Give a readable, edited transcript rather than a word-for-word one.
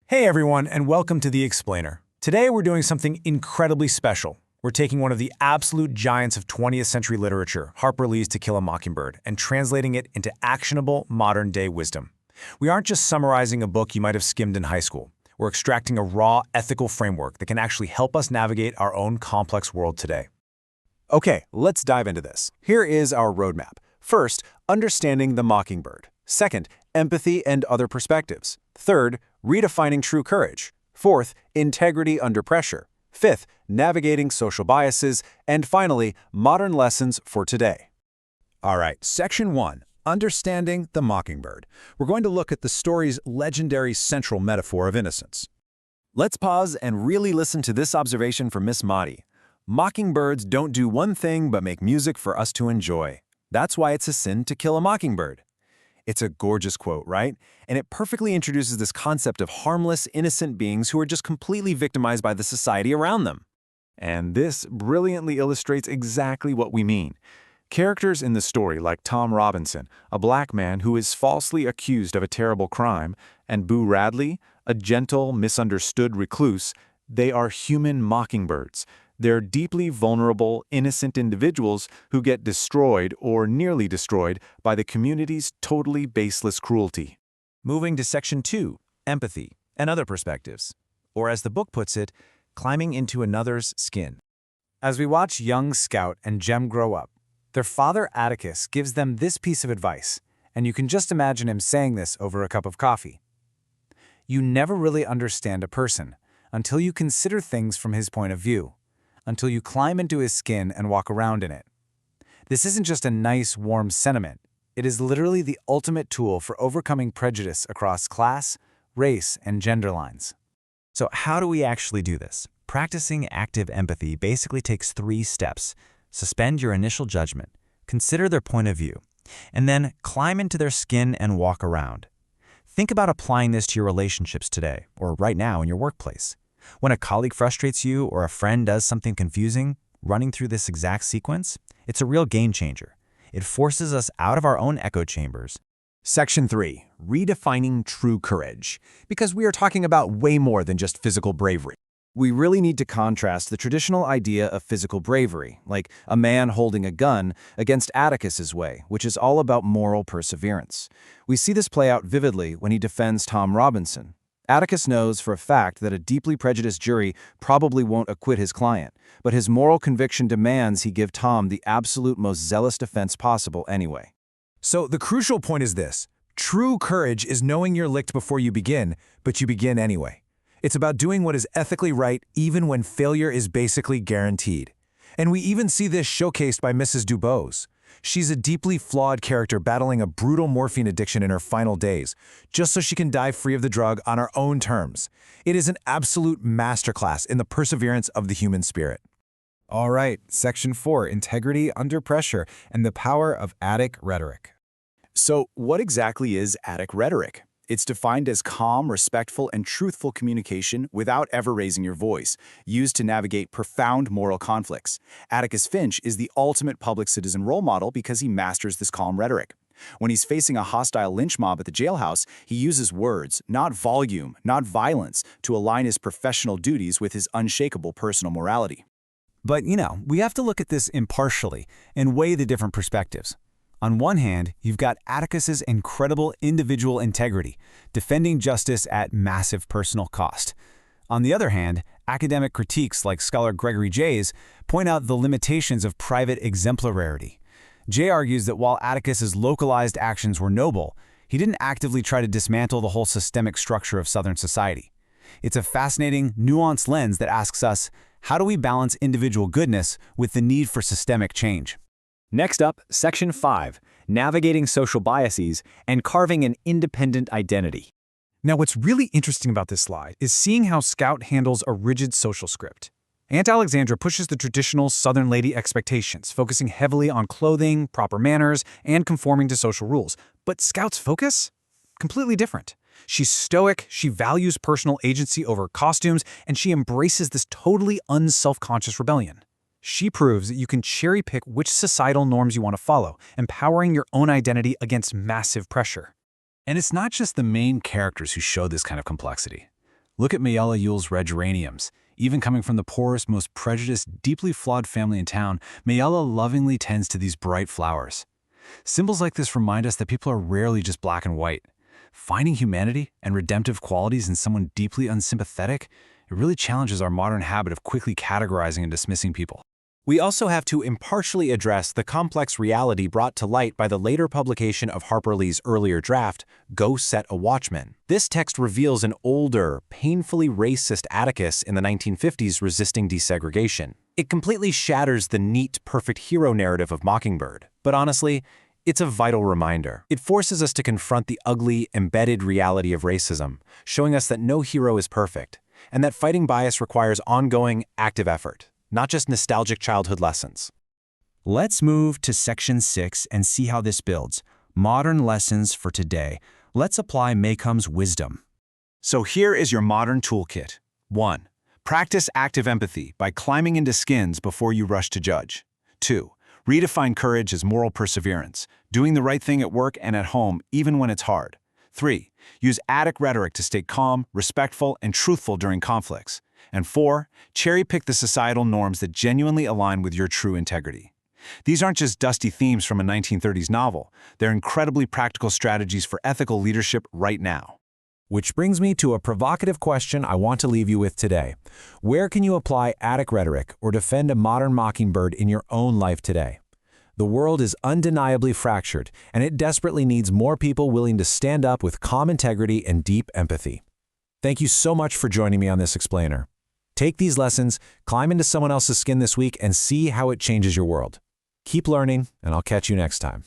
Hey everyone, and welcome to The Explainer. Today we're doing something incredibly special. We're taking one of the absolute giants of 20th century literature, Harper Lee's To Kill a Mockingbird, and translating it into actionable, modern-day wisdom. We aren't just summarizing a book you might have skimmed in high school. We're extracting a raw, ethical framework that can actually help us navigate our own complex world today. Okay, let's dive into this. Here is our roadmap. First, understanding the mockingbird. Second, empathy and other perspectives. Third, redefining true courage. Fourth, integrity under pressure. Fifth, navigating social biases. And finally, modern lessons for today. All right, Section 1, Understanding the Mockingbird. We're going to look at the story's legendary central metaphor of innocence. Let's pause and really listen to this observation from Miss Motti. Mockingbirds don't do one thing but make music for us to enjoy. That's why it's a sin to kill a mockingbird. It's a gorgeous quote, right? And it perfectly introduces this concept of harmless, innocent beings who are just completely victimized by the society around them. And this brilliantly illustrates exactly what we mean. Characters in the story like Tom Robinson, a black man who is falsely accused of a terrible crime, and Boo Radley, a gentle, misunderstood recluse, they are human mockingbirds. They're deeply vulnerable, innocent individuals who get destroyed or nearly destroyed by the community's totally baseless cruelty. Moving to Section 2, Empathy and Other Perspectives, or as the book puts it, climbing into another's skin. As we watch young Scout and Jem grow up, their father Atticus gives them this piece of advice, and you can just imagine him saying this over a cup of coffee. You never really understand a person until you consider things from his point of view, until you climb into his skin and walk around in it. This isn't just a nice, warm sentiment. It is literally the ultimate tool for overcoming prejudice across class, race, and gender lines. So how do we actually do this? Practicing active empathy basically takes 3 steps. Suspend your initial judgment, consider their point of view, and then climb into their skin and walk around. Think about applying this to your relationships today, or right now in your workplace. When a colleague frustrates you or a friend does something confusing, running through this exact sequence, it's a real game changer. It forces us out of our own echo chambers. Section 3, Redefining True Courage. Because we are talking about way more than just physical bravery. We really need to contrast the traditional idea of physical bravery, like a man holding a gun, against Atticus's way, which is all about moral perseverance. We see this play out vividly when he defends Tom Robinson. Atticus knows for a fact that a deeply prejudiced jury probably won't acquit his client, but his moral conviction demands he give Tom the absolute most zealous defense possible anyway. So the crucial point is this. True courage is knowing you're licked before you begin, but you begin anyway. It's about doing what is ethically right even when failure is basically guaranteed. And we even see this showcased by Mrs. Dubose. She's a deeply flawed character battling a brutal morphine addiction in her final days, just so she can die free of the drug on her own terms. It is an absolute masterclass in the perseverance of the human spirit. All right, Section 4, Integrity Under Pressure and the Power of Attic Rhetoric. So, what exactly is Attic rhetoric? It's defined as calm, respectful, and truthful communication without ever raising your voice, used to navigate profound moral conflicts. Atticus Finch is the ultimate public citizen role model because he masters this calm rhetoric. When he's facing a hostile lynch mob at the jailhouse, he uses words, not volume, not violence, to align his professional duties with his unshakable personal morality. But, we have to look at this impartially and weigh the different perspectives. On one hand, you've got Atticus's incredible individual integrity, defending justice at massive personal cost. On the other hand, academic critiques like scholar Gregory Jay's point out the limitations of private exemplarity. Jay argues that while Atticus's localized actions were noble, he didn't actively try to dismantle the whole systemic structure of Southern society. It's a fascinating, nuanced lens that asks us, how do we balance individual goodness with the need for systemic change? Next up, Section 5, Navigating Social Biases and Carving an Independent Identity. Now, what's really interesting about this slide is seeing how Scout handles a rigid social script. Aunt Alexandra pushes the traditional Southern lady expectations, focusing heavily on clothing, proper manners, and conforming to social rules. But Scout's focus? Completely different. She's stoic, she values personal agency over costumes, and she embraces this totally unself-conscious rebellion. She proves that you can cherry-pick which societal norms you want to follow, empowering your own identity against massive pressure. And it's not just the main characters who show this kind of complexity. Look at Mayella Yule's red geraniums. Even coming from the poorest, most prejudiced, deeply flawed family in town, Mayella lovingly tends to these bright flowers. Symbols like this remind us that people are rarely just black and white. Finding humanity and redemptive qualities in someone deeply unsympathetic, it really challenges our modern habit of quickly categorizing and dismissing people. We also have to impartially address the complex reality brought to light by the later publication of Harper Lee's earlier draft, Go Set a Watchman. This text reveals an older, painfully racist Atticus in the 1950s resisting desegregation. It completely shatters the neat, perfect hero narrative of Mockingbird. But honestly, it's a vital reminder. It forces us to confront the ugly, embedded reality of racism, showing us that no hero is perfect, and that fighting bias requires ongoing, active effort, not just nostalgic childhood lessons. Let's move to Section 6 and see how this builds. Modern lessons for today. Let's apply Maycomb's wisdom. So here is your modern toolkit. 1. Practice active empathy by climbing into skins before you rush to judge. 2. Redefine courage as moral perseverance, doing the right thing at work and at home even when it's hard. 3. Use Attic rhetoric to stay calm, respectful, and truthful during conflicts. And 4. Cherry-pick the societal norms that genuinely align with your true integrity. These aren't just dusty themes from a 1930s novel. They're incredibly practical strategies for ethical leadership right now. Which brings me to a provocative question I want to leave you with today. Where can you apply Attic rhetoric or defend a modern Mockingbird in your own life today? The world is undeniably fractured, and it desperately needs more people willing to stand up with calm integrity and deep empathy. Thank you so much for joining me on this explainer. Take these lessons, climb into someone else's skin this week, and see how it changes your world. Keep learning, and I'll catch you next time.